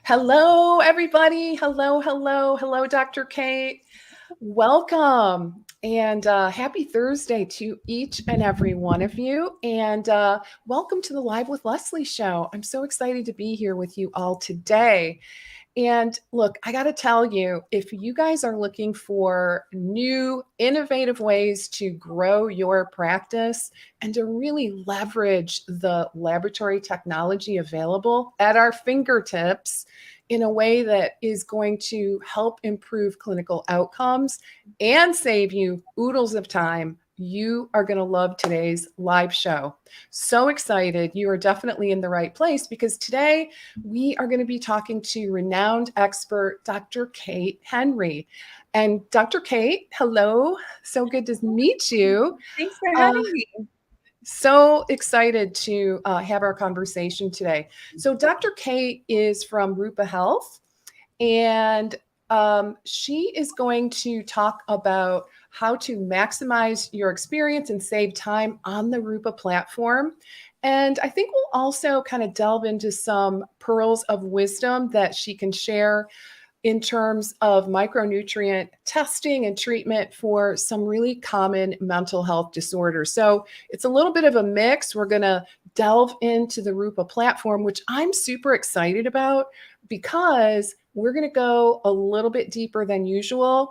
Hello, everybody. Hello, Dr. Kate. Welcome and happy Thursday to each and every one of you. And welcome to the Live with Leslie show. I'm so excited to be here with you all today. And look, I got to tell you, if you guys are looking for new, innovative ways to grow your practice and to really leverage the laboratory technology available at our fingertips in a way that is going to help improve clinical outcomes and save you oodles of time, you are going to love today's live show. So excited. You are definitely in the right place because today we are going to be talking to renowned expert Dr. Kate Henry. And Dr. Kate, hello. So good to meet you. Thanks for having me. So excited to have our conversation today. So Dr. Kate is from Rupa Health, and she is going to talk about how to maximize your experience and save time on the Rupa platform. And I think we'll also kind of delve into some pearls of wisdom that she can share in terms of micronutrient testing and treatment for some really common mental health disorders. So it's a little bit of a mix. We're going to delve into the Rupa platform, which I'm super excited about because we're going to go a little bit deeper than usual.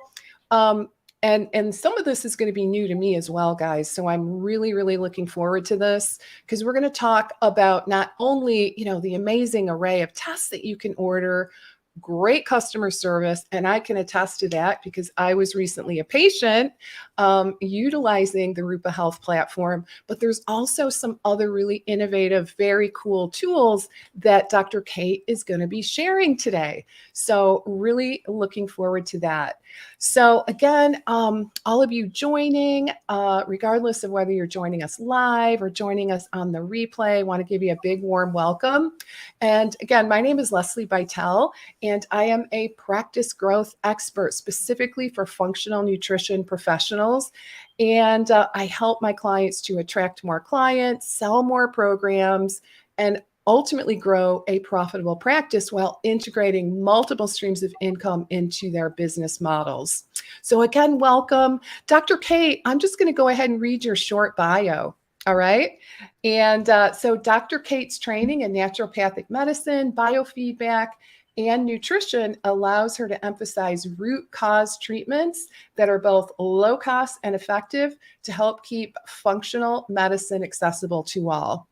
And some of this is going to be new to me as well, guys. So I'm really, really looking forward to this because we're going to talk about not only, the amazing array of tests that you can order, great customer service. And I can attest to that because I was recently a patient utilizing the Rupa Health platform. But there's also some other really innovative, very cool tools that Dr. Kate is going to be sharing today. So really looking forward to that. So again, all of you joining, regardless of whether you're joining us live or joining us on the replay, I want to give you a big warm welcome. And again, my name is Lesli Bitel, and I am a practice growth expert specifically for functional nutrition professionals. And I help my clients to attract more clients, sell more programs, and ultimately grow a profitable practice while integrating multiple streams of income into their business models. So again, welcome. Dr. Kate, I'm just going to go ahead and read your short bio. All right. And so Dr. Kate's training in naturopathic medicine, biofeedback, and nutrition allows her to emphasize root cause treatments that are both low cost and effective to help keep functional medicine accessible to all.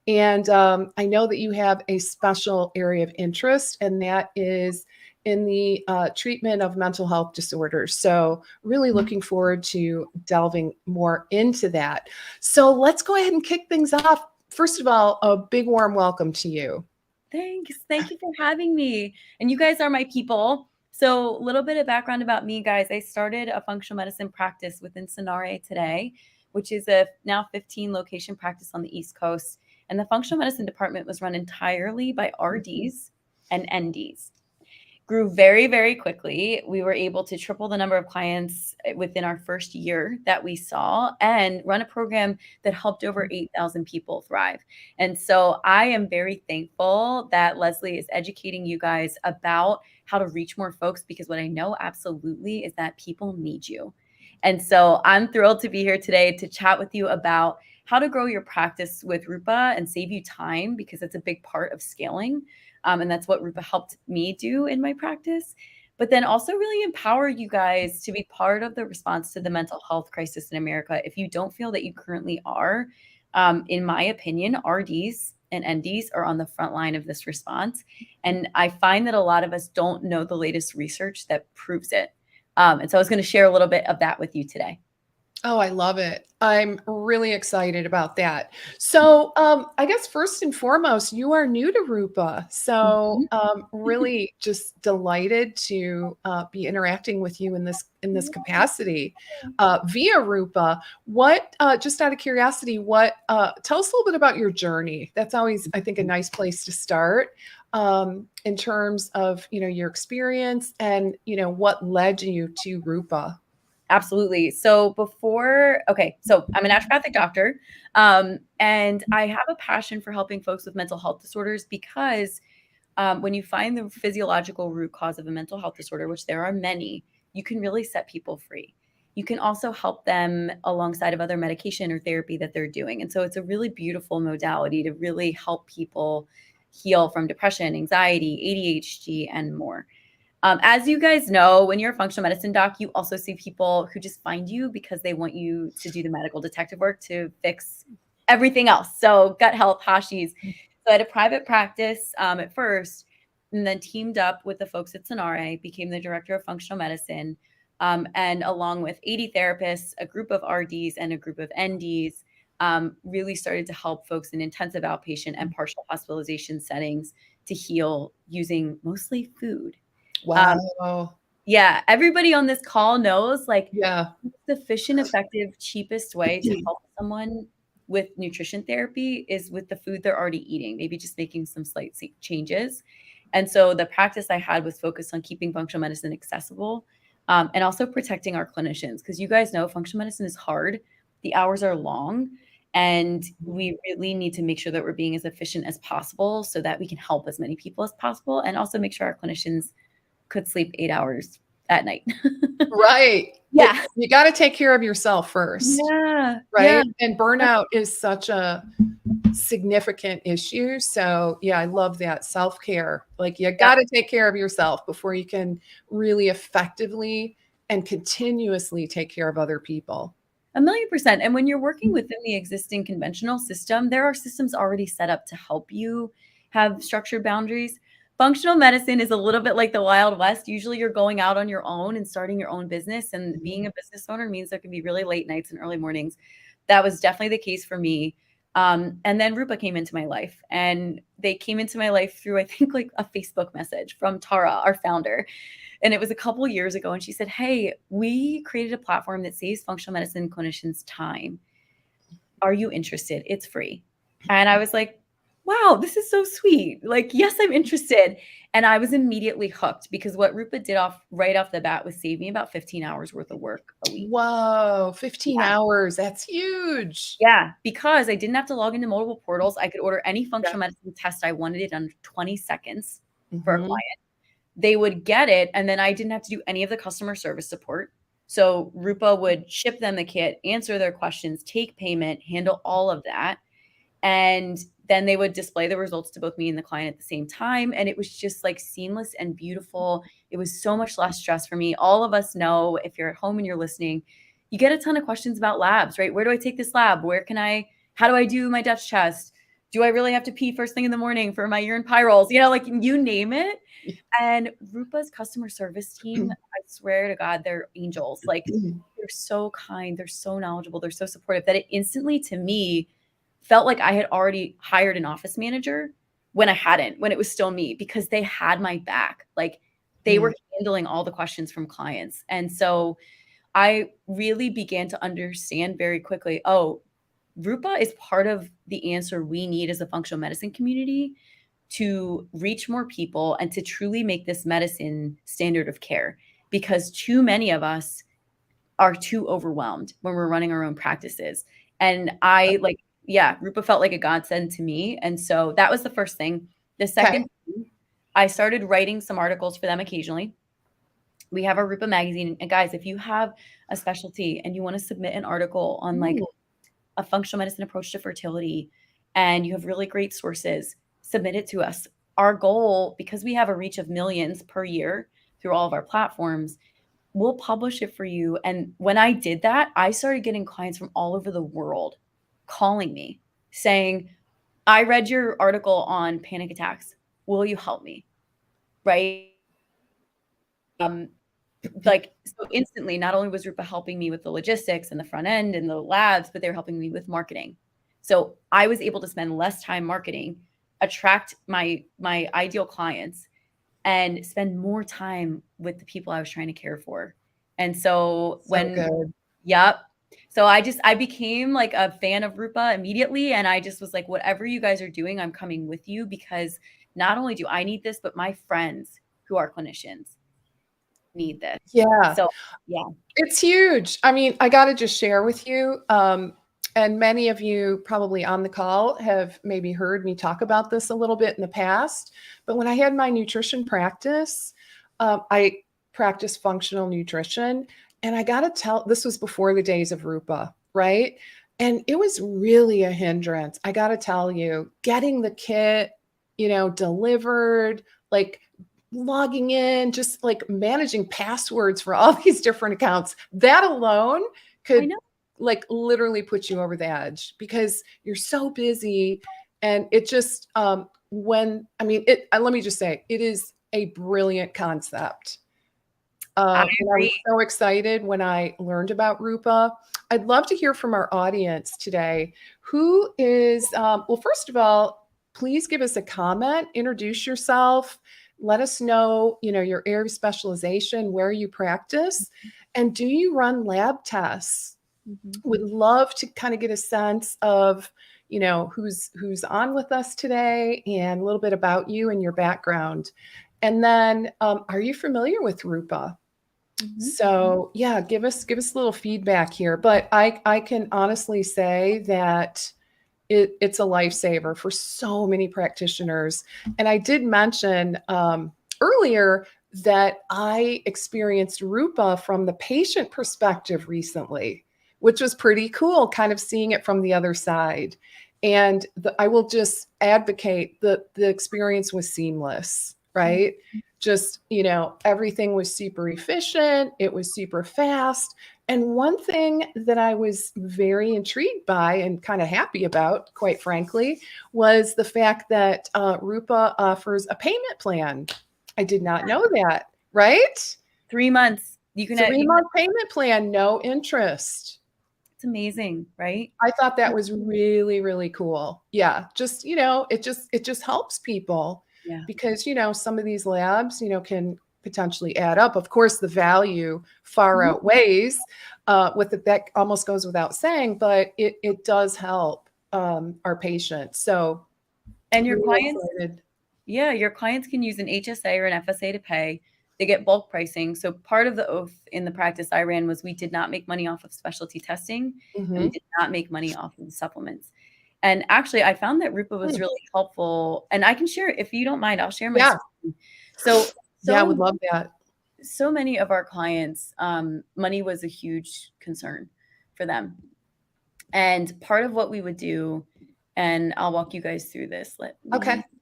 And I know that you have a special area of interest, and that is in the treatment of mental health disorders. So really looking forward to delving more into that. So let's go ahead and kick things off. First of all, a big warm welcome to you. Thanks. Thank you for having me. And you guys are my people. So a little bit of background about me, guys. I started a functional medicine practice within Sanare today, which is a now 15 location practice on the East Coast. And the functional medicine department was run entirely by RDs and NDs. Grew very, very quickly. We were able to triple the number of clients within our first year that we saw and run a program that helped over 8,000 people thrive. And so I am very thankful that Leslie is educating you guys about how to reach more folks, because what I know absolutely is that people need you. And so I'm thrilled to be here today to chat with you about how to grow your practice with Rupa and save you time, because it's a big part of scaling. And that's what Rupa helped me do in my practice. But then also really empower you guys to be part of the response to the mental health crisis in America. If you don't feel that you currently are, in my opinion, RDs and NDs are on the front line of this response. And I find that a lot of us don't know the latest research that proves it. And so I was going to share a little bit of that with you today. Oh, I love it. I'm really excited about that. So I guess first and foremost, you are new to Rupa. So really just delighted to be interacting with you in this capacity via Rupa. What, just out of curiosity, tell us a little bit about your journey. That's always, I think, a nice place to start in terms of, your experience and, what led you to Rupa. Absolutely. So so I'm a naturopathic doctor, and I have a passion for helping folks with mental health disorders because when you find the physiological root cause of a mental health disorder, which there are many, you can really set people free. You can also help them alongside of other medication or therapy that they're doing. And so it's a really beautiful modality to really help people heal from depression, anxiety, ADHD, and more. As you guys know, when you're a functional medicine doc, you also see people who just find you because they want you to do the medical detective work to fix everything else. So gut health, Hashis. So I had a private practice at first, and then teamed up with the folks at Sanare, became the director of functional medicine, and along with 80 therapists, a group of RDs, and a group of NDs, really started to help folks in intensive outpatient and partial hospitalization settings to heal using mostly food. Wow. Yeah, everybody on this call knows, like, Yeah. the efficient, effective, cheapest way to help someone with nutrition therapy is with the food they're already eating, maybe just making some slight changes. And so the practice I had was focused on keeping functional medicine accessible, and also protecting our clinicians, because you guys know functional medicine is hard. The hours are long, and we really need to make sure that we're being as efficient as possible so that we can help as many people as possible, and also make sure our clinicians could sleep 8 hours at night. Right. Yeah. You got to take care of yourself first. Yeah. Right. Yeah. And burnout is such a significant issue. So, yeah, I love that self-care. Like, you got to take care of yourself before you can really effectively and continuously take care of other people. 1,000,000%. And when you're working within the existing conventional system, there are systems already set up to help you have structured boundaries. Functional medicine is a little bit like the Wild West. Usually you're going out on your own and starting your own business. And being a business owner means there can be really late nights and early mornings. That was definitely the case for me. And then Rupa came into my life, and they came into my life through, I think, like a Facebook message from Tara, our founder. And it was a couple of years ago. And she said, "Hey, we created a platform that saves functional medicine clinicians time. Are you interested? It's free." And I was like, wow, this is so sweet. Like, yes, I'm interested. And I was immediately hooked, because what Rupa did right off the bat was save me about 15 hours worth of work a week. Whoa, 15 hours. That's huge. Yeah, because I didn't have to log into multiple portals. I could order any functional medicine test I wanted in under 20 seconds for a client. They would get it, and then I didn't have to do any of the customer service support. So Rupa would ship them the kit, answer their questions, take payment, handle all of that. And then they would display the results to both me and the client at the same time. And it was just like seamless and beautiful. It was so much less stress for me. All of us know, if you're at home and you're listening, you get a ton of questions about labs, right? Where do I take this lab? How do I do my Dutch test? Do I really have to pee first thing in the morning for my urine pyrroles? You know, like, you name it. And Rupa's customer service team, I swear to God, they're angels. Like, they're so kind. They're so knowledgeable. They're so supportive that it instantly, to me, felt like I had already hired an office manager when I hadn't, when it was still me, because they had my back. Like, they were handling all the questions from clients. And so I really began to understand very quickly, oh, Rupa is part of the answer we need as a functional medicine community to reach more people and to truly make this medicine standard of care, because too many of us are too overwhelmed when we're running our own practices. And Rupa felt like a godsend to me. And so that was the first thing. The second, I started writing some articles for them occasionally. We have our Rupa magazine. And guys, if you have a specialty and you want to submit an article on like a functional medicine approach to fertility, and you have really great sources, submit it to us. Our goal, because we have a reach of millions per year through all of our platforms, we'll publish it for you. And when I did that, I started getting clients from all over the world calling me saying, "I read your article on panic attacks. Will you help me?" Right? So instantly, not only was Rupa helping me with the logistics and the front end and the labs, but they were helping me with marketing. So I was able to spend less time marketing, attract my ideal clients, and spend more time with the people I was trying to care for. And so So I became like a fan of Rupa immediately. And I just was like, whatever you guys are doing, I'm coming with you, because not only do I need this, but my friends who are clinicians need this. Yeah. So, yeah. It's huge. I mean, I got to just share with you. And many of you probably on the call have maybe heard me talk about this a little bit in the past. But when I had my nutrition practice, I practiced functional nutrition. And I got to tell, this was before the days of Rupa, right? And it was really a hindrance. I got to tell you, getting the kit, delivered, like logging in, just like managing passwords for all these different accounts, that alone could like literally put you over the edge because you're so busy. And it just, let me just say, it is a brilliant concept. I And I was so excited when I learned about Rupa. I'd love to hear from our audience today. Who is, well, first of all, please give us a comment, introduce yourself, let us know, your area of specialization, where you practice, and do you run lab tests? Would love to kind of get a sense of, who's on with us today and a little bit about you and your background. And then, are you familiar with Rupa? So yeah, give us a little feedback here. But I can honestly say that it's a lifesaver for so many practitioners. And I did mention earlier that I experienced Rupa from the patient perspective recently, which was pretty cool, kind of seeing it from the other side. And I will just advocate that the experience was seamless, right? Just, everything was super efficient. It was super fast. And one thing that I was very intrigued by and kind of happy about, quite frankly, was the fact that Rupa offers a payment plan. I did not know that, right? 3 months. You can 3-month payment plan, no interest. It's amazing, right? I thought that was really, really cool. Yeah, just, it just helps people. Yeah. Because, some of these labs, can potentially add up. Of course, the value far outweighs with it. That almost goes without saying, but it does help our patients. So, and your clients, your clients can use an HSA or an FSA to pay. They get bulk pricing. So part of the oath in the practice I ran was we did not make money off of specialty testing, and we did not make money off of the supplements. And actually, I found that Rupa was really helpful. And I can share, if you don't mind, I'll share my screen. So I would love that. So many of our clients, money was a huge concern for them. And part of what we would do, and I'll walk you guys through this. Let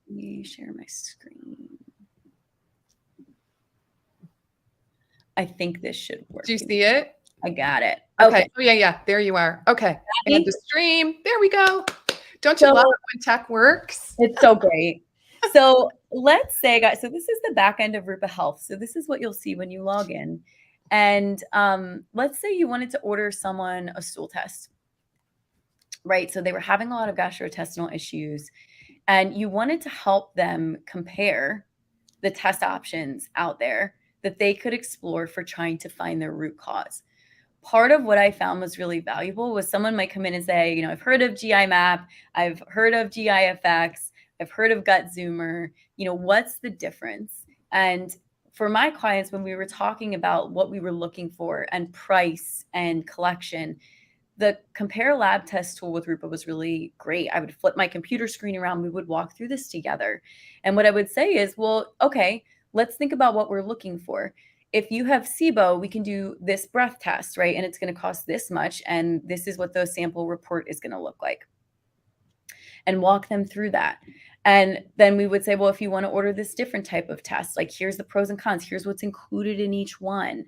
me share my screen. I think this should work. Do you see it? I got it. Okay. Oh, yeah. There you are. Okay. And the stream. There we go. Don't you love it when tech works? It's so great. So let's say, guys, so this is the back end of Rupa Health. So this is what you'll see when you log in. And let's say you wanted to order someone a stool test, right? So they were having a lot of gastrointestinal issues, and you wanted to help them compare the test options out there that they could explore for trying to find their root cause. Part of what I found was really valuable was someone might come in and say, I've heard of GI Map, I've heard of GIFX, I've heard of Gut Zoomer, what's the difference? And for my clients, when we were talking about what we were looking for and price and collection, the Compare Lab test tool with Rupa was really great. I would flip my computer screen around. We would walk through this together. And what I would say is, well, okay, let's think about what we're looking for. If you have SIBO, we can do this breath test, right? And it's going to cost this much. And this is what the sample report is going to look like. And walk them through that. And then we would say, well, if you want to order this different type of test, like here's the pros and cons, here's what's included in each one.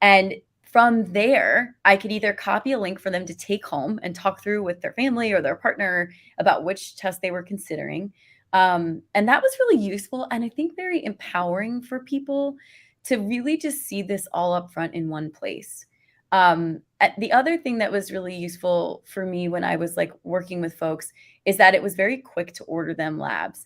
And from there, I could either copy a link for them to take home and talk through with their family or their partner about which test they were considering. And that was really useful. And I think very empowering for people to really just see this all up front in one place. The other thing that was really useful for me when I was like working with folks is that it was very quick to order them labs.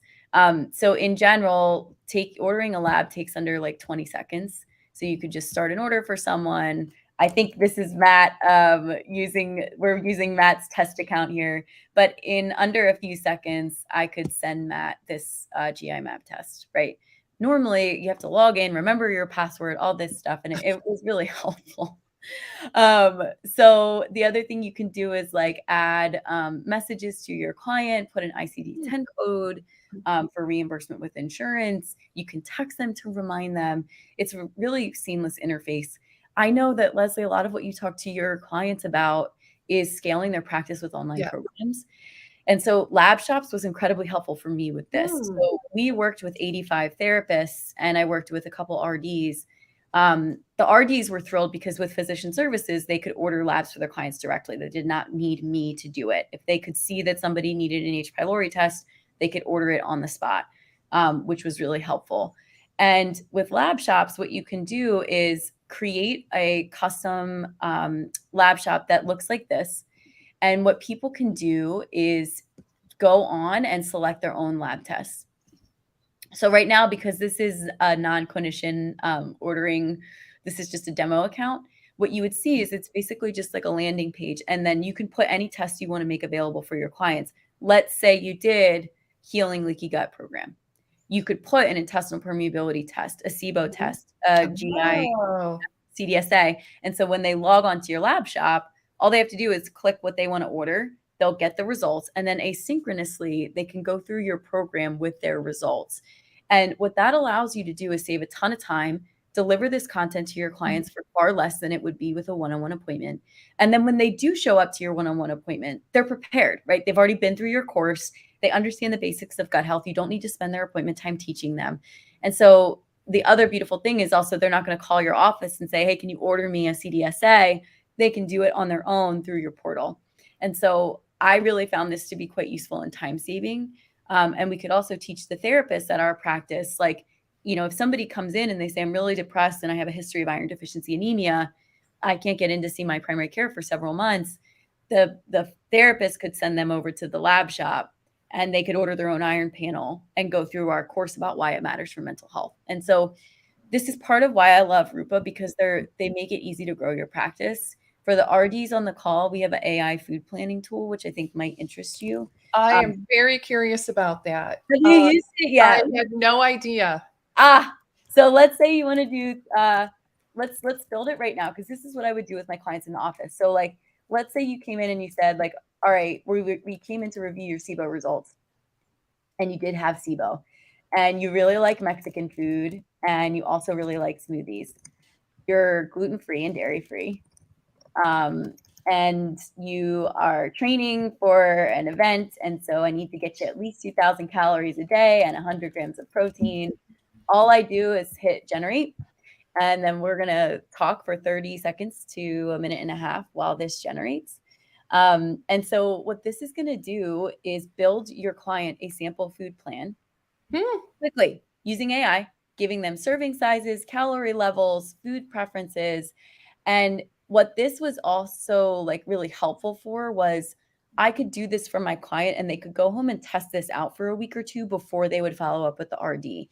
So in general, ordering a lab takes under like 20 seconds. So you could just start an order for someone. I think this is Matt we're using Matt's test account here, but in under a few seconds, I could send Matt this GI Map test, right? Normally you have to log in, remember your password, all this stuff. And it was really helpful. So the other thing you can do is like add messages to your client, put an ICD-10 code for reimbursement with insurance. You can text them to remind them. It's a really seamless interface. I know that, Leslie, a lot of what you talk to your clients about is scaling their practice with online Yeah. programs. And so LabShops was incredibly helpful for me with this. Mm. So we worked with 85 therapists and I worked with a couple RDs. The RDs were thrilled because with physician services, they could order labs for their clients directly. They did not need me to do it. If they could see that somebody needed an H. pylori test, they could order it on the spot, which was really helpful. And with LabShops, what you can do is create a custom lab shop that looks like this. And what people can do is go on and select their own lab tests. So right now, because this is a non-clinician ordering, this is just a demo account. What you would see is it's basically just like a landing page, and then you can put any test you want to make available for your clients. Let's say you did Healing Leaky Gut program. You could put an intestinal permeability test, a SIBO test, a GI CDSA. And so when they log onto your lab shop, all they have to do is click what they want to order. They'll get the results. And then asynchronously, they can go through your program with their results. And what that allows you to do is save a ton of time, deliver this content to your clients for far less than it would be with a one-on-one appointment. And then when they do show up to your one-on-one appointment, they're prepared, right? They've already been through your course. They understand the basics of gut health. You don't need to spend their appointment time teaching them. And so the other beautiful thing is also they're not going to call your office and say, hey, can you order me a CDSA? They can do it on their own through your portal. And so I really found this to be quite useful and time saving. And we could also teach the therapists at our practice, like, you know, if somebody comes in and they say, I'm really depressed and I have a history of iron deficiency anemia, I can't get in to see my primary care for several months. The therapist could send them over to the lab shop and they could order their own iron panel and go through our course about why it matters for mental health. And so this is part of why I love Rupa, because they make it easy to grow your practice. For the RDs on the call, we have an AI food planning tool, which I think might interest you. I am very curious about that. Have you used it yet? I had no idea. So let's say you want to do, let's build it right now, because this is what I would do with my clients in the office. So like, let's say you came in and you said like, all right, we came in to review your SIBO results and you did have SIBO and you really like Mexican food and you also really like smoothies. You're gluten-free and dairy-free. And you are training for an event. And so I need to get you at least 2,000 calories a day and 100 grams of protein. All I do is hit generate. And then we're going to talk for 30 seconds to a minute and a half while this generates. And so what this is going to do is build your client a sample food plan quickly using AI, giving them serving sizes, calorie levels, food preferences. And what this was also like really helpful for was I could do this for my client and they could go home and test this out for a week or two before they would follow up with the RD.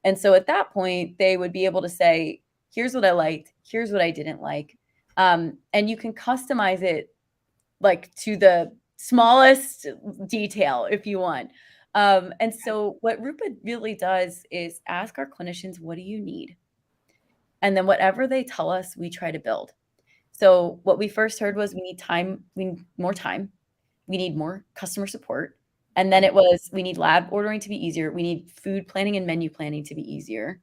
And so at that point, they would be able to say, here's what I liked, here's what I didn't like. And you can customize it like to the smallest detail if you want. And so what Rupa really does is ask our clinicians, what do you need? And then whatever they tell us, we try to build. So what we first heard was we need time, we need more time, we need more customer support. And then it was, we need lab ordering to be easier. We need food planning and menu planning to be easier.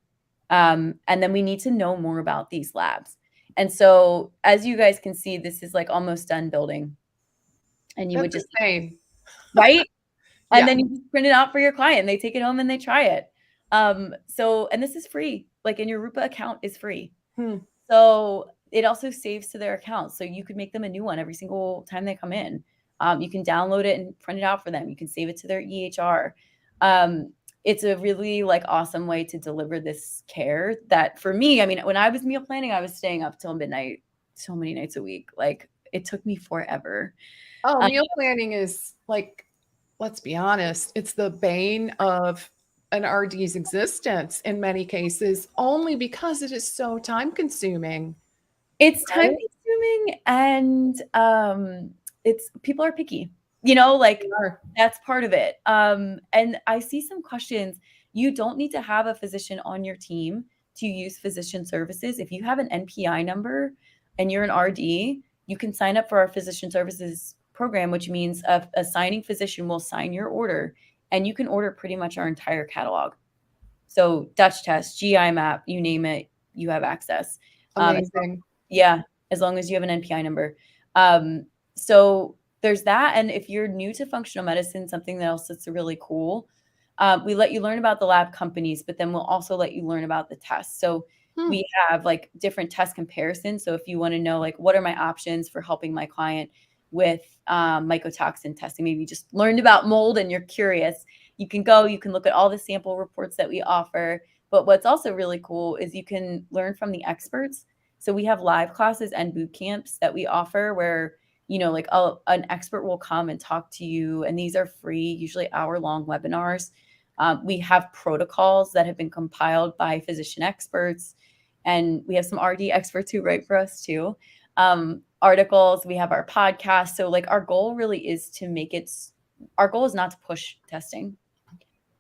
And then we need to know more about these labs. And so as you guys can see, this is like almost done building. And you would just, insane. right? And Yeah. then you just print it out for your client. They take it home and they try it. So, and this is free, like in your Rupa account is free. So it also saves to their account. So you could make them a new one every single time they come in. You can download it and print it out for them. You can save it to their EHR. It's a really like awesome way to deliver this care that for me, I mean, when I was meal planning, I was staying up till midnight, so many nights a week. Like it took me forever. Oh, meal planning is like, let's be honest, it's the bane of an RD's existence in many cases, only because it is so time consuming. It's time consuming and it's people are picky, you know, like that's part of it. And I see some questions. You don't need to have a physician on your team to use physician services. If you have an NPI number, and you're an RD, you can sign up for our physician services program, which means a signing physician will sign your order, and you can order pretty much our entire catalog. So Dutch test, GI map, you name it, you have access. Amazing. As long as you have an NPI number. So there's that. And if you're new to functional medicine, something else that's really cool, we let you learn about the lab companies, but then we'll also let you learn about the tests. So we have like different test comparisons. So if you want to know, like, what are my options for helping my client with mycotoxin testing, maybe you just learned about mold and you're curious, you can look at all the sample reports that we offer. But what's also really cool is you can learn from the experts. So we have live classes and boot camps that we offer where, like an expert will come and talk to you. And these are free, usually hour-long webinars. We have protocols that have been compiled by physician experts. And we have some RD experts who write for us too. Articles, we have our podcast. So like our goal really is our goal is not to push testing.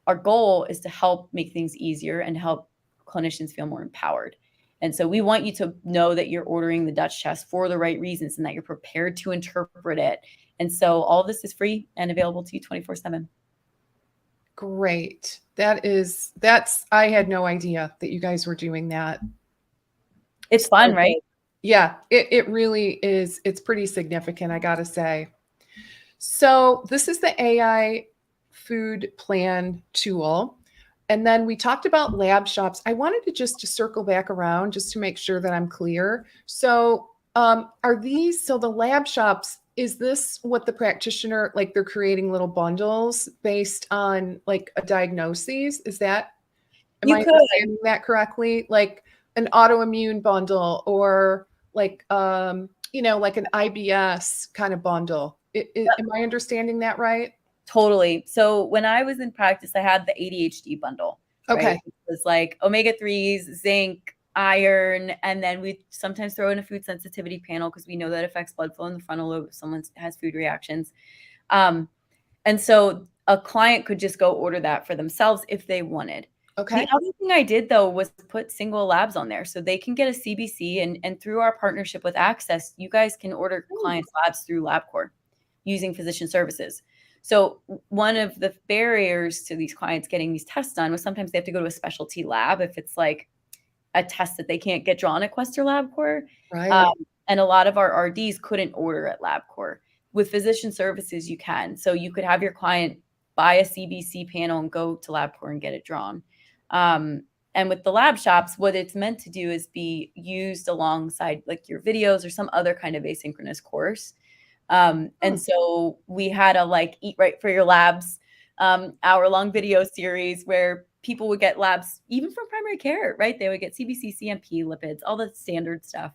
Our goal is to help make things easier and help clinicians feel more empowered. And so we want you to know that you're ordering the Dutch test for the right reasons and that you're prepared to interpret it. And so all of this is free and available to you 24/7. Great. I had no idea that you guys were doing that. It's fun, right? Yeah, it really is. It's pretty significant, I got to say. So this is the AI food plan tool. And then we talked about LabShops. I wanted to circle back around just to make sure that I'm clear. So the LabShops, is this what the practitioner, like they're creating little bundles based on like a diagnosis? Am I understanding that correctly? Like an autoimmune bundle or like, like an IBS kind of bundle. Am I understanding that right? Totally. So when I was in practice, I had the ADHD bundle. Okay. Right? It was like omega-3s, zinc, iron, and then we sometimes throw in a food sensitivity panel because we know that affects blood flow in the frontal lobe if someone has food reactions. And so a client could just go order that for themselves if they wanted. Okay. The other thing I did, though, was put single labs on there so they can get a CBC. And through our partnership with Access, you guys can order clients' labs through LabCorp using physician services. So one of the barriers to these clients getting these tests done was sometimes they have to go to a specialty lab if it's like a test that they can't get drawn at Quest or LabCorp. Right. And a lot of our RDs couldn't order at LabCorp. With physician services, you can. So you could have your client buy a CBC panel and go to LabCorp and get it drawn. And with the LabShops, what it's meant to do is be used alongside like your videos or some other kind of asynchronous course. And so we had a like Eat Right for Your Labs hour-long video series where people would get labs even from primary care, right? They would get CBC, CMP, lipids, all the standard stuff.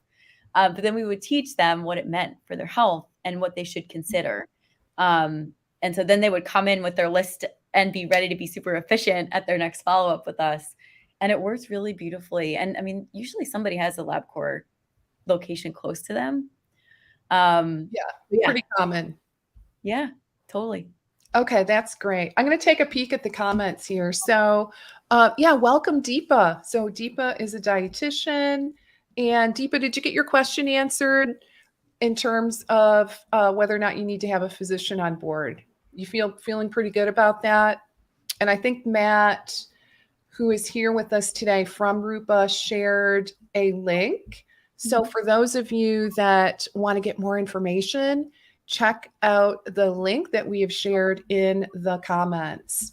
But then we would teach them what it meant for their health and what they should consider. And so then they would come in with their list and be ready to be super efficient at their next follow-up with us. And it works really beautifully. And I mean, usually somebody has a LabCorp location close to them. Pretty common. Yeah, totally. Okay, that's great. I'm going to take a peek at the comments here. So, welcome Deepa. So Deepa is a dietitian. And Deepa, did you get your question answered in terms of whether or not you need to have a physician on board? You feeling pretty good about that? And I think Matt, who is here with us today from Rupa, shared a link. So for those of you that want to get more information, check out the link that we have shared in the comments.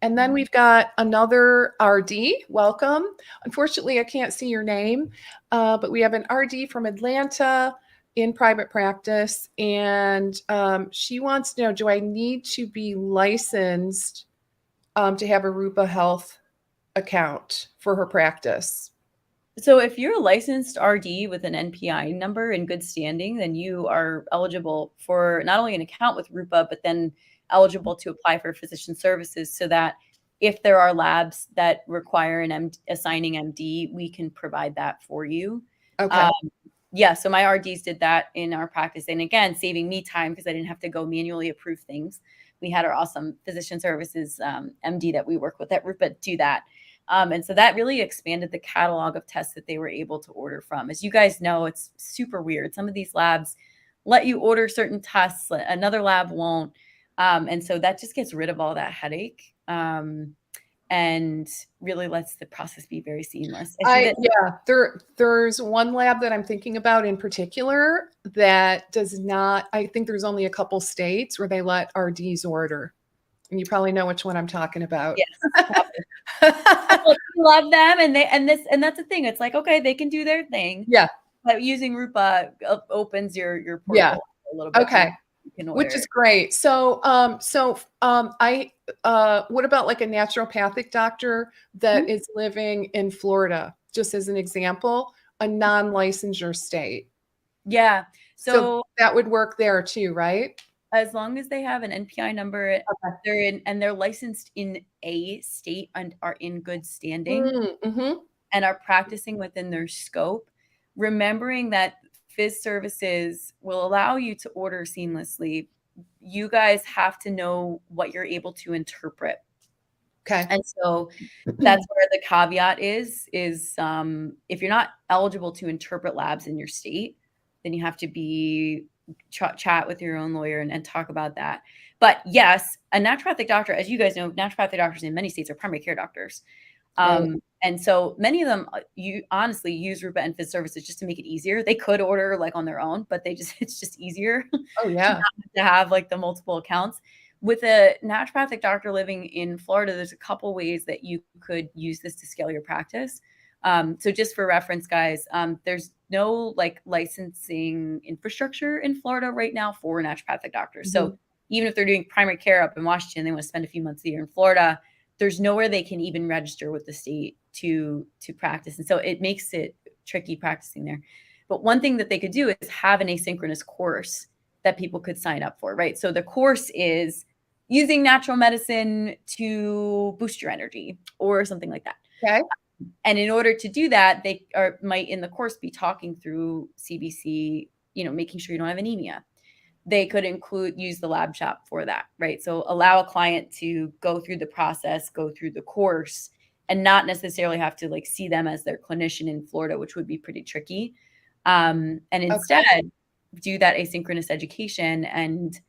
And then we've got another RD. Welcome. Unfortunately, I can't see your name, but we have an RD from Atlanta in private practice. And she wants to know, do I need to be licensed to have a Rupa Health account for her practice? So if you're a licensed RD with an NPI number in good standing, then you are eligible for not only an account with Rupa, but then eligible to apply for physician services so that if there are labs that require a signing MD, we can provide that for you. Okay. So my RDs did that in our practice. And again, saving me time because I didn't have to go manually approve things. We had our awesome physician services MD that we work with at Rupa do that. And so that really expanded the catalog of tests that they were able to order from. As you guys know, it's super weird. Some of these labs let you order certain tests, another lab won't. And so that just gets rid of all that headache. And really lets the process be very seamless. There's one lab that I'm thinking about in particular that does not, I think there's only a couple states where they let RDs order. And you probably know which one I'm talking about. Yes. Love them. And that's the thing. It's like, okay, they can do their thing. Yeah. But using Rupa opens your portal a little bit. Okay. Which is great. So, what about like a naturopathic doctor that is living in Florida, just as an example, a non-licensure state? Yeah. So that would work there too, right? As long as they have an NPI number, they're licensed in a state and are in good standing and are practicing within their scope, remembering that Phys services will allow you to order seamlessly. You guys have to know what you're able to interpret. Okay. And so that's where the caveat is if you're not eligible to interpret labs in your state, then you have to be chat with your own lawyer and talk about that. But yes, a naturopathic doctor, as you guys know, naturopathic doctors in many states are primary care doctors. And so many of them, you honestly use Rupa and Phys services just to make it easier. They could order like on their own, but it's just easier. Oh yeah. to have like the multiple accounts. With a naturopathic doctor living in Florida, there's a couple ways that you could use this to scale your practice. So just for reference, guys, there's no like licensing infrastructure in Florida right now for naturopathic doctors. So even if they're doing primary care up in Washington, they want to spend a few months a year in Florida, there's nowhere they can even register with the state to practice. And so it makes it tricky practicing there. But one thing that they could do is have an asynchronous course that people could sign up for, right? So the course is using natural medicine to boost your energy or something like that. Okay. And in order to do that, they might in the course be talking through CBC, making sure you don't have anemia. They could use the LabShop for that, right? So allow a client to go through the process, go through the course, and not necessarily have to like see them as their clinician in Florida, which would be pretty tricky. And instead do that asynchronous education and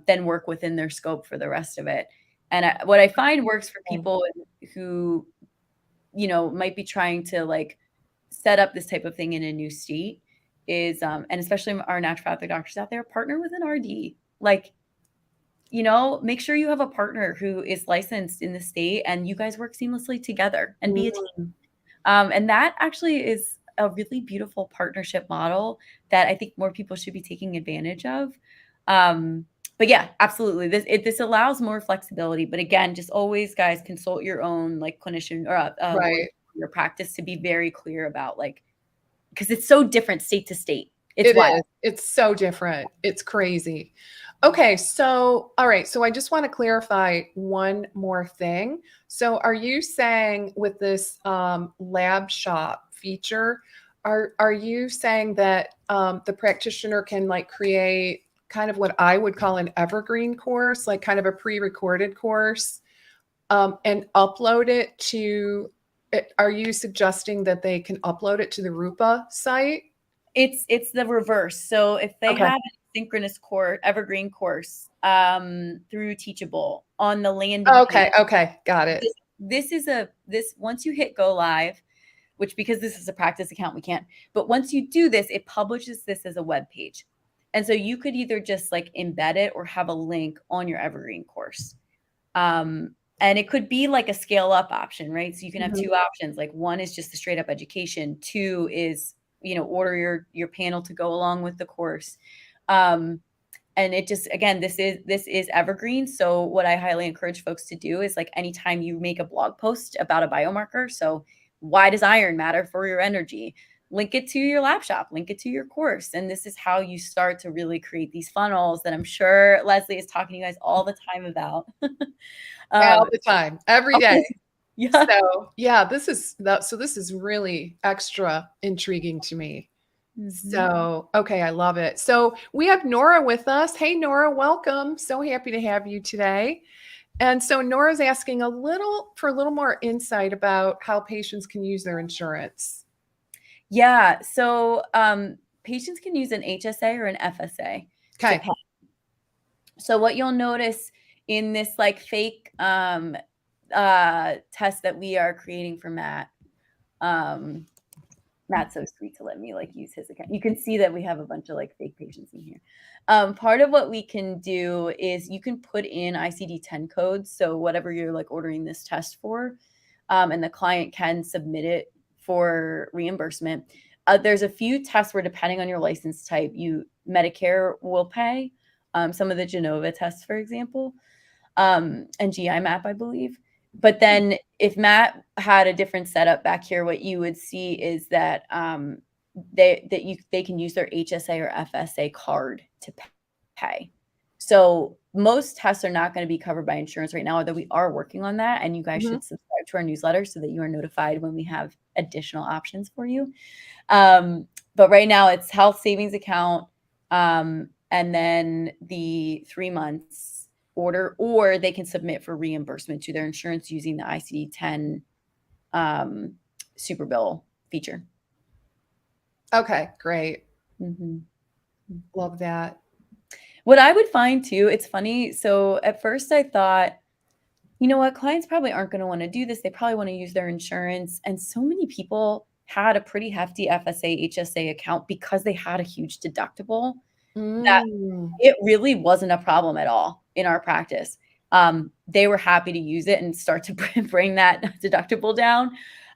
then work within their scope for the rest of it. And what I find works for people who, might be trying to like set up this type of thing in a new state is, and especially our naturopathic doctors out there, partner with an RD. Like, make sure you have a partner who is licensed in the state and you guys work seamlessly together and be a team. And that actually is a really beautiful partnership model that I think more people should be taking advantage of. But yeah, absolutely. This allows more flexibility. But again, just always, guys, consult your own like clinician or your practice to be very clear about like, because it's so different state to state. It is. It's so different. It's crazy. Okay. So, all right. So I just want to clarify one more thing. So are you saying with this LabShop feature, are you saying that the practitioner can like create kind of what I would call an evergreen course, like kind of a pre-recorded course, and upload it to, are you suggesting that they can upload it to the Rupa site? It's the reverse. So if they have an synchronous course, evergreen course through Teachable on the landing page. Okay. Got it. This once you hit go live, which because this is a practice account, we can't, but once you do this, it publishes this as a web page. And so you could either just like embed it or have a link on your evergreen course. And it could be like a scale up option, right? So you can have two options. Like one is just the straight up education. Two is, order your panel to go along with the course. And it just, again, this is evergreen. So what I highly encourage folks to do is like, anytime you make a blog post about a biomarker, so why does iron matter for your energy? Link it to your LabShop, link it to your course. And this is how you start to really create these funnels that I'm sure Lesli is talking to you guys all the time about. All the time, every day. Yeah. So yeah, this is really extra intriguing to me. So, okay. I love it. So we have Nora with us. Hey, Nora, welcome. So happy to have you today. And so Nora's asking for a little more insight about how patients can use their insurance. Yeah. So patients can use an HSA or an FSA to Okay. pay. So what you'll notice in this like fake test that we are creating for Matt, Matt's so sweet to let me like use his account. You can see that we have a bunch of like fake patients in here. Part of what we can do is you can put in ICD-10 codes. So whatever you're like ordering this test for, and the client can submit it for reimbursement. There's a few tests where depending on your license type, Medicare will pay. Some of the Genova tests, for example, and GI map, I believe. But then if Matt had a different setup back here, what you would see is that they can use their HSA or FSA card to pay. So most tests are not going to be covered by insurance right now, although we are working on that. And you guys should subscribe to our newsletter so that you are notified when we have additional options for you. But right now it's health savings account, and then the 3 months order, or they can submit for reimbursement to their insurance using the ICD-10 super bill feature. Okay, great. Mm-hmm. Love that. What I would find too, it's funny. So at first I thought, you know what, clients probably aren't going to want to do this. They probably want to use their insurance. And so many people had a pretty hefty FSA, HSA account because they had a huge deductible that it really wasn't a problem at all in our practice. They were happy to use it and start to bring that deductible down.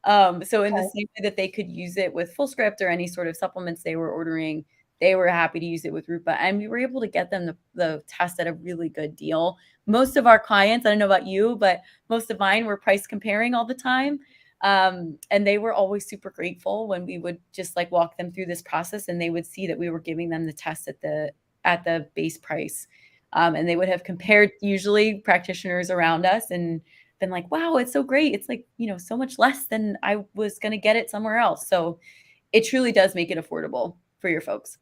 So in the same way that they could use it with full script or any sort of supplements they were ordering, they were happy to use it with Rupa. And we were able to get them the test at a really good deal. Most of our clients, I don't know about you, but most of mine were price comparing all the time. And they were always super grateful when we would just like walk them through this process, and they would see that we were giving them the test at the base price. And they would have compared usually practitioners around us and been like, wow, it's so great. It's like, so much less than I was going to get it somewhere else. So it truly does make it affordable for your folks.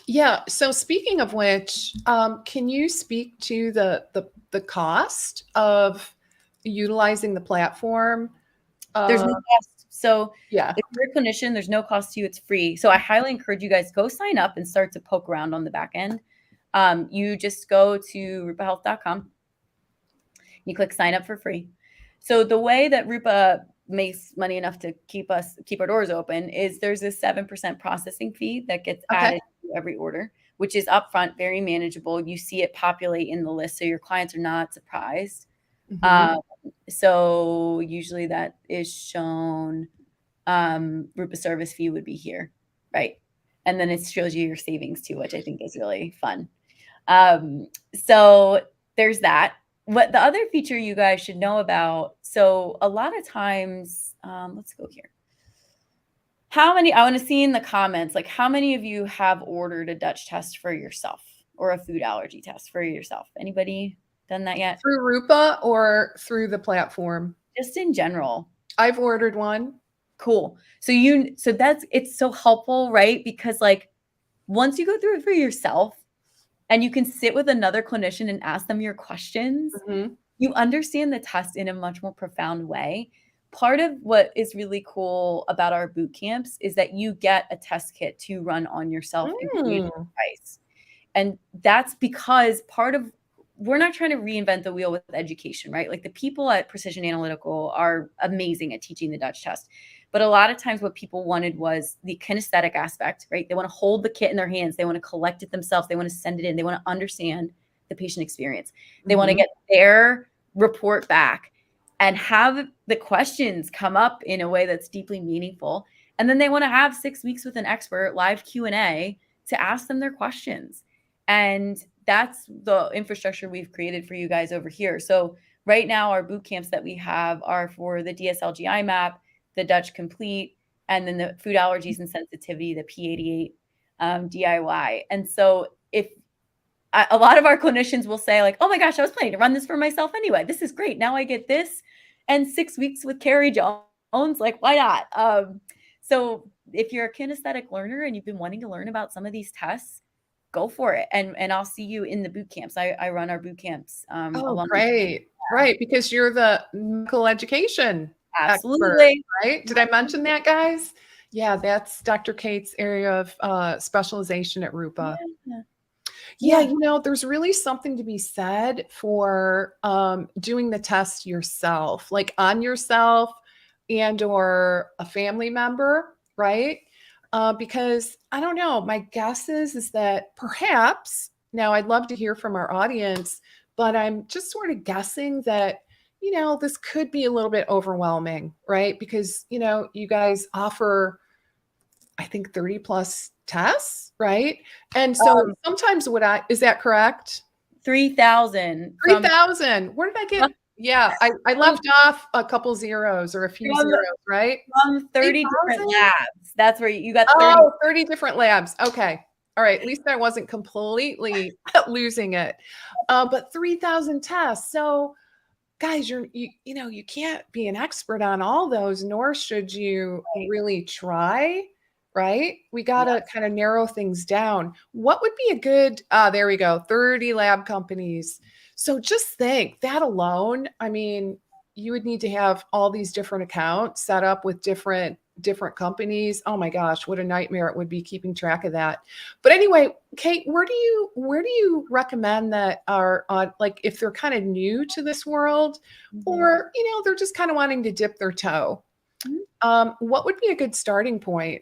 Yeah. So speaking of which, can you speak to the cost of utilizing the platform? There's no cost. So Yeah. if you're a clinician, there's no cost to you. It's free. So I highly encourage you guys go sign up and start to poke around on the back end. You just go to rupahealth.com. You click sign up for free. So the way that Rupa makes money enough to keep our doors open is there's a 7% processing fee that gets added to every order, which is upfront, very manageable. You see it populate in the list, so your clients are not surprised. So usually that is shown. Rupa service fee would be here, right? And then it shows you your savings too, which I think is really fun. So there's that. What the other feature you guys should know about, so a lot of times, let's go here. I want to see in the comments, like how many of you have ordered a Dutch test for yourself or a food allergy test for yourself? Anybody done that yet? Through Rupa or through the platform? Just in general. I've ordered one. Cool. So it's so helpful, right? Because like once you go through it for yourself and you can sit with another clinician and ask them your questions, you understand the test in a much more profound way. Part of what is really cool about our boot camps is that you get a test kit to run on yourself including the device. And that's because we're not trying to reinvent the wheel with education, right? Like the people at Precision Analytical are amazing at teaching the Dutch test. But a lot of times what people wanted was the kinesthetic aspect, right? They want to hold the kit in their hands. They want to collect it themselves. They want to send it in. They want to understand the patient experience. They want to get their report back and have the questions come up in a way that's deeply meaningful. And then they want to have 6 weeks with an expert, live Q&A, to ask them their questions. And that's the infrastructure we've created for you guys over here. So right now, our boot camps that we have are for the DSL-GI map, the Dutch Complete, and then the food allergies and sensitivity, the P88 DIY. And so a lot of our clinicians will say like, oh my gosh, I was planning to run this for myself anyway. This is great. Now I get this and 6 weeks with Carrie Jones, like why not? So if you're a kinesthetic learner and you've been wanting to learn about some of these tests, go for it. And I'll see you in the boot camps. I run our boot camps. Oh, great. Right, because you're the medical education expert, Absolutely. right? Did I mention that, guys? Yeah, that's Dr. Kate's area of specialization at Rupa. Yeah. Yeah, Yeah. there's really something to be said for doing the test yourself, like on yourself and or a family member, right? Because I don't know, my guess is that perhaps now I'd love to hear from our audience, but I'm just sort of guessing that this could be a little bit overwhelming, right? Because you guys offer I think 30 plus tests, right? And so sometimes is that correct? 3,000 from 3,000. Where did I get? Yeah, I left off a couple zeros or a few from zeros, right? from 30 different 3,000? labs. That's where you got 30. Oh, 30 different labs. Okay. All right. At least I wasn't completely losing it. But 3,000 tests. So guys, you can't be an expert on all those, nor should you really try, right? We got to kind of narrow things down. What would be a good, there we go, 30 lab companies. So just think that alone, I mean, you would need to have all these different accounts set up with different companies. Oh my gosh, what a nightmare it would be keeping track of that. But anyway, Kate, where do you recommend that are like if they're kind of new to this world or they're just kind of wanting to dip their toe? What would be a good starting point?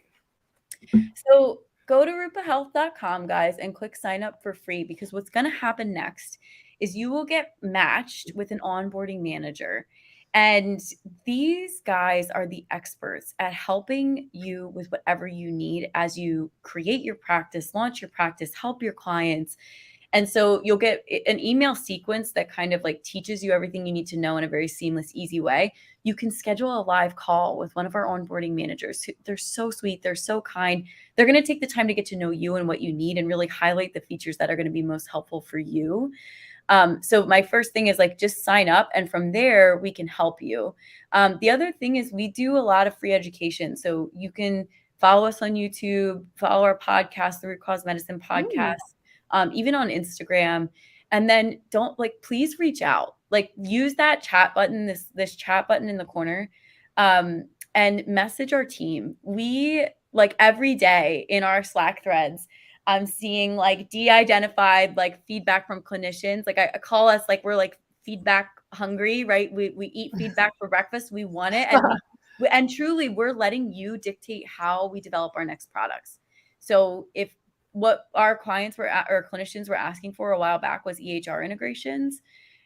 So go to rupahealth.com, guys, and click sign up for free, because what's going to happen next is you will get matched with an onboarding manager. And these guys are the experts at helping you with whatever you need as you create your practice, launch your practice, help your clients. And so you'll get an email sequence that kind of like teaches you everything you need to know in a very seamless, easy way. You can schedule a live call with one of our onboarding managers. They're so sweet. They're so kind. They're going to take the time to get to know you and what you need and really highlight the features that are going to be most helpful for you. So my first thing is like, just sign up, and from there we can help you. The other thing is we do a lot of free education. So you can follow us on YouTube, follow our podcast, the Root Cause Medicine podcast, even on Instagram. And then please reach out, like use that chat button, this chat button in the corner, and message our team. We like every day in our Slack threads, I'm seeing like de-identified like feedback from clinicians. Like I call us like we're like feedback hungry, right? We eat feedback for breakfast. We want it. And truly we're letting you dictate how we develop our next products. So if what our clients or clinicians were asking for a while back was EHR integrations.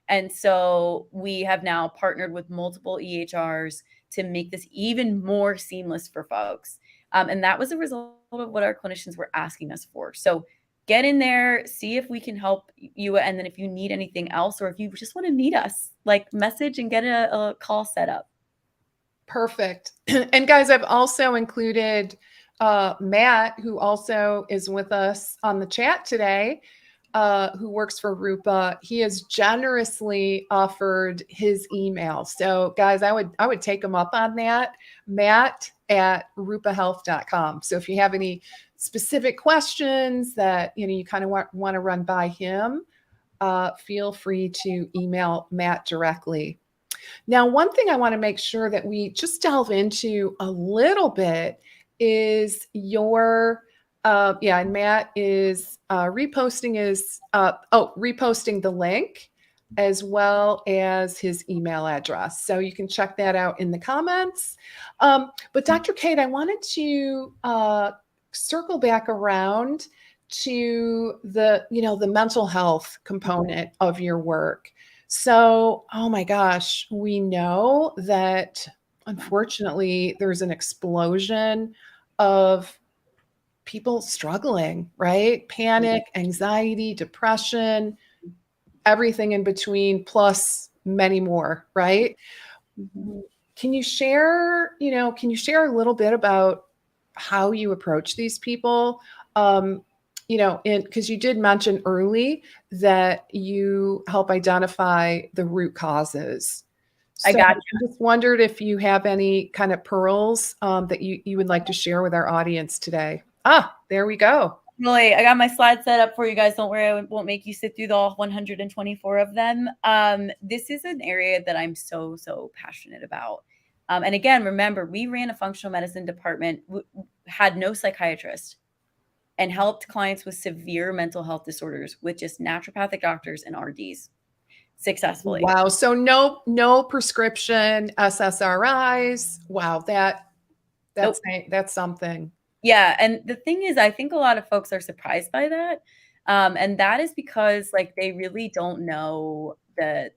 And so we have now partnered with multiple EHRs to make this even more seamless for folks. And that was a result of what our clinicians were asking us for. So get in there, see if we can help you. And then if you need anything else, or if you just want to meet us, like message and get a call set up. Perfect. And guys, I've also included Matt, who also is with us on the chat today, who works for Rupa. He has generously offered his email. So guys, I would take him up on that, matt@rupahealth.com. So if you have any specific questions that you kind of want to run by him, feel free to email Matt directly. Now, one thing I want to make sure that we just delve into a little bit is and Matt is reposting the link as well as his email address. So you can check that out in the comments. But Dr. Kate, I wanted to circle back around to the mental health component of your work. So, oh my gosh, we know that unfortunately there's an explosion of people struggling, right? Panic, anxiety, depression, everything in between, plus many more, right? Can you share a little bit about how you approach these people? Because you did mention early that you help identify the root causes. I So got I just wondered if you have any kind of pearls that you would like to share with our audience today. There we go. Really, I got my slides set up for you guys. Don't worry, I won't make you sit through the all 124 of them. This is an area that I'm so passionate about. And again, remember, we ran a functional medicine department, had no psychiatrist, and helped clients with severe mental health disorders with just naturopathic doctors and RDs successfully. Wow. So no prescription SSRIs. Wow, that's Nope. that's something. Yeah, and the thing is, I think a lot of folks are surprised by that, and that is because, like, they really don't know the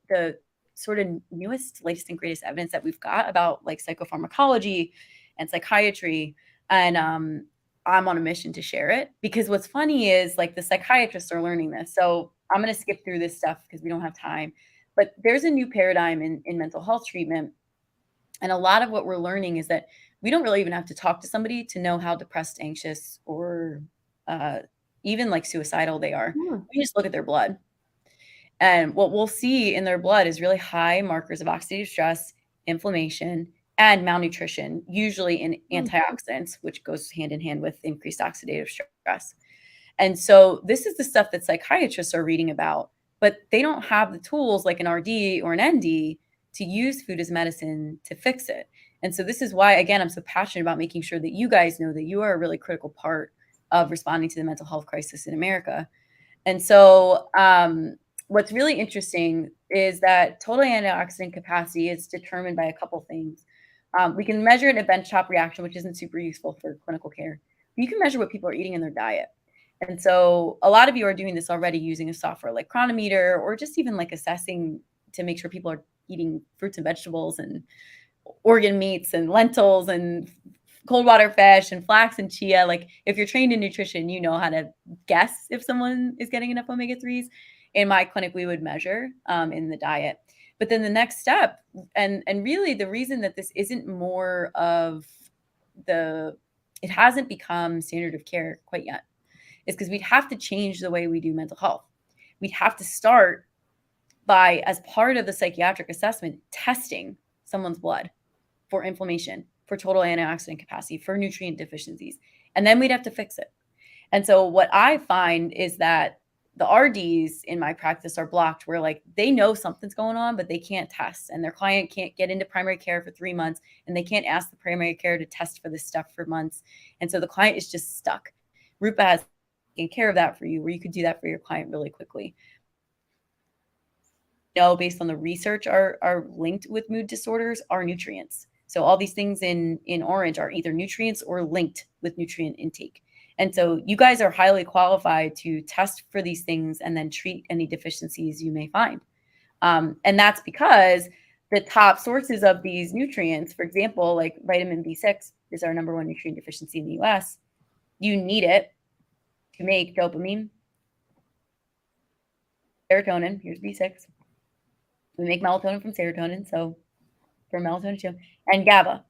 sort of newest, latest, and greatest evidence that we've got about, like, psychopharmacology and psychiatry, and, I'm on a mission to share it because what's funny is, like, the psychiatrists are learning this, so I'm gonna skip through this stuff because we don't have time, but there's a new paradigm in mental health treatment, and a lot of what we're learning is that we don't really even have to talk to somebody to know how depressed, anxious, or even like suicidal they are. Hmm. We just look at their blood. And what we'll see in their blood is really high markers of oxidative stress, inflammation, and malnutrition, usually in antioxidants, which goes hand in hand with increased oxidative stress. And so this is the stuff that psychiatrists are reading about, but they don't have the tools like an RD or an ND to use food as medicine to fix it. And so this is why, again, I'm so passionate about making sure that you guys know that you are a really critical part of responding to the mental health crisis in America. And so what's really interesting is that total antioxidant capacity is determined by a couple things. We can measure it in a benchtop reaction, which isn't super useful for clinical care. You can measure what people are eating in their diet. And so a lot of you are doing this already using a software like Chronometer or just even like assessing to make sure people are eating fruits and vegetables and organ meats and lentils and cold water fish and flax and chia. Like if you're trained in nutrition, you know how to guess if someone is getting enough omega-3s. In my clinic, we would measure in the diet. But then the next step, and really the reason that this isn't more of it hasn't become standard of care quite yet, is because we'd have to change the way we do mental health. We'd have to start by, as part of the psychiatric assessment, testing someone's blood for inflammation, for total antioxidant capacity, for nutrient deficiencies. And then we'd have to fix it. And so what I find is that the RDs in my practice are blocked where like they know something's going on, but they can't test and their client can't get into primary care for 3 months and they can't ask the primary care to test for this stuff for months. And so the client is just stuck. Rupa has taken care of that for you where you could do that for your client really quickly. Based on the research are linked with mood disorders are nutrients. So all these things in orange are either nutrients or linked with nutrient intake. And so you guys are highly qualified to test for these things and then treat any deficiencies you may find. And that's because the top sources of these nutrients, for example, like vitamin B6 is our number one nutrient deficiency in the US. You need it to make dopamine, serotonin, here's B6. We make melatonin from serotonin, so from melatonin too, and GABA,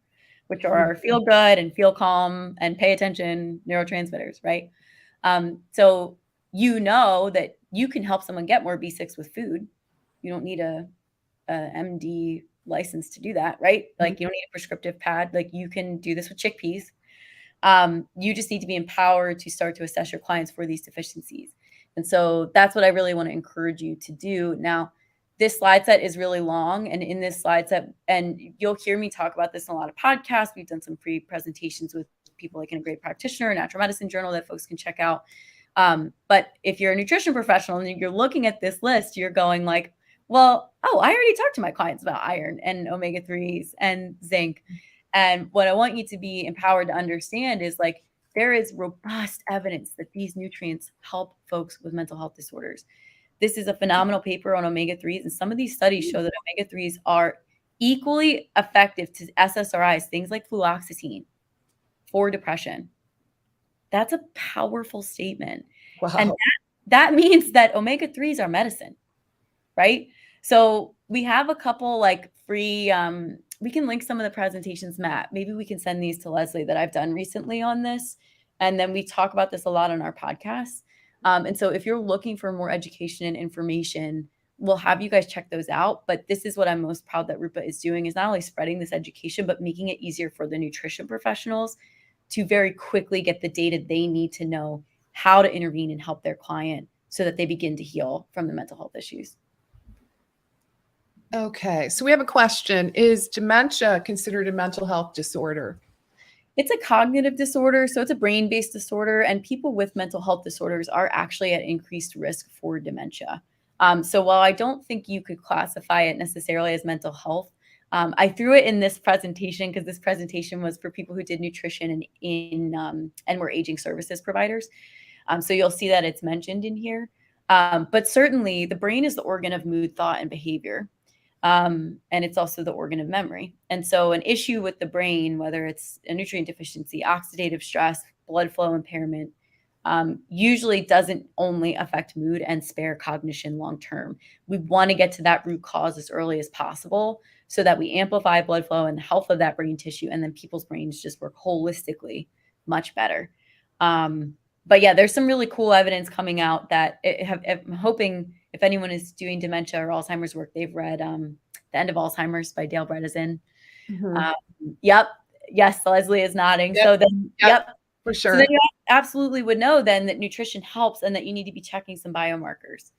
which are our feel good and feel calm and pay attention neurotransmitters, right? So you know that you can help someone get more B6 with food. You don't need a MD license to do that, right? Like you don't need a prescriptive pad. Like you can do this with chickpeas. You just need to be empowered to start to assess your clients for these deficiencies. And so that's what I really want to encourage you to do. Now, this slide set is really long. And in this slide set, and you'll hear me talk about this in a lot of podcasts. We've done some pre-presentations with people like Integrated Practitioner, Natural Medicine Journal that folks can check out. But if you're a nutrition professional and you're looking at this list, you're going like, well, I already talked to my clients about iron and omega-3s and zinc. And what I want you to be empowered to understand is like, there is robust evidence that these nutrients help folks with mental health disorders. This is a phenomenal paper on omega-3s, and some of these studies show that omega-3s are equally effective to SSRIs, things like fluoxetine, for depression. That's a powerful statement. Wow. And that means that omega-3s are medicine, right? So we have a couple like free, we can link some of the presentations, Matt. Maybe we can send these to Lesli that I've done recently on this. And then we talk about this a lot on our podcast. And so if you're looking for more education and information, we'll have you guys check those out. But this is what I'm most proud that Rupa is doing, is not only spreading this education, but making it easier for the nutrition professionals to very quickly get the data they need to know how to intervene and help their client so that they begin to heal from the mental health issues. Okay, so we have a question. Is dementia considered a mental health disorder? It's a cognitive disorder, so it's a brain-based disorder, and people with mental health disorders are actually at increased risk for dementia. So while I don't think you could classify it necessarily as mental health, I threw it in this presentation because this presentation was for people who did nutrition and were aging services providers. So you'll see that it's mentioned in here. But certainly the brain is the organ of mood, thought, and behavior. And it's also the organ of memory. And so an issue with the brain, whether it's a nutrient deficiency, oxidative stress, blood flow impairment, usually doesn't only affect mood and spare cognition long term. We want to get to that root cause as early as possible so that we amplify blood flow and the health of that brain tissue, and then people's brains just work holistically much better. But yeah, there's some really cool evidence coming out that I'm hoping if anyone is doing dementia or Alzheimer's work, they've read The End of Alzheimer's by Dale Bredesen. Yep. Yes, Leslie is nodding. Yep. So then, yep. For sure. So then you absolutely would know then that nutrition helps and that you need to be checking some biomarkers.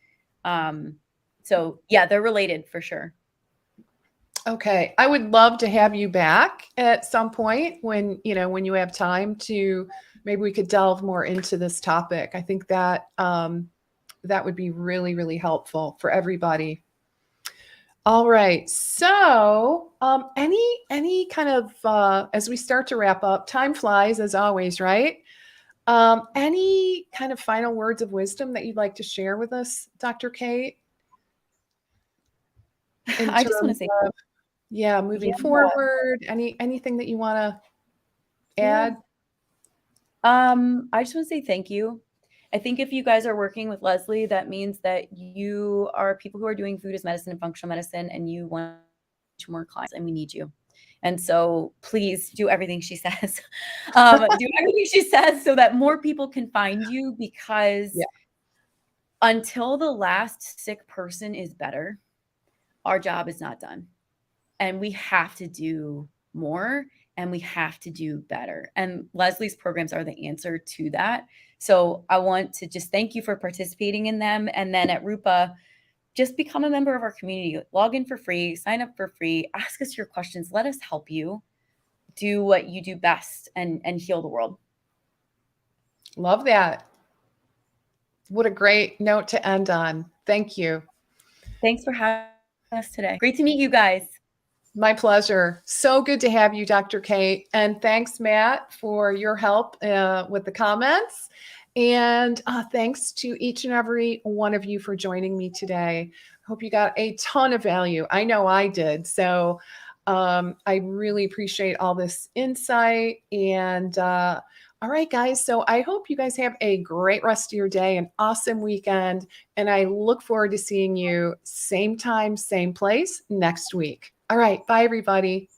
So yeah, they're related for sure. Okay. I would love to have you back at some point when you have time to, maybe we could delve more into this topic. I think that that would be really, really helpful for everybody. All right. So any kind of, as we start to wrap up, time flies as always, right? Any kind of final words of wisdom that you'd like to share with us, Dr. Kate? I just want to say, moving forward, anything that you want to add? I just want to say thank you. I think if you guys are working with Leslie, that means that you are people who are doing food as medicine and functional medicine, and you want more clients, and we need you. And so please do everything she says. Do everything she says so that more people can find you, because until the last sick person is better, our job is not done. And we have to do more and we have to do better. And Leslie's programs are the answer to that. So I want to just thank you for participating in them. And then at Rupa, just become a member of our community. Log in for free, sign up for free, ask us your questions. Let us help you do what you do best and heal the world. Love that. What a great note to end on. Thank you. Thanks for having us today. Great to meet you guys. My pleasure. So good to have you, Dr. Kate. And thanks, Matt, for your help with the comments. And thanks to each and every one of you for joining me today. Hope you got a ton of value. I know I did. So I really appreciate all this insight. And all right, guys. So I hope you guys have a great rest of your day, an awesome weekend. And I look forward to seeing you same time, same place next week. All right. Bye, everybody.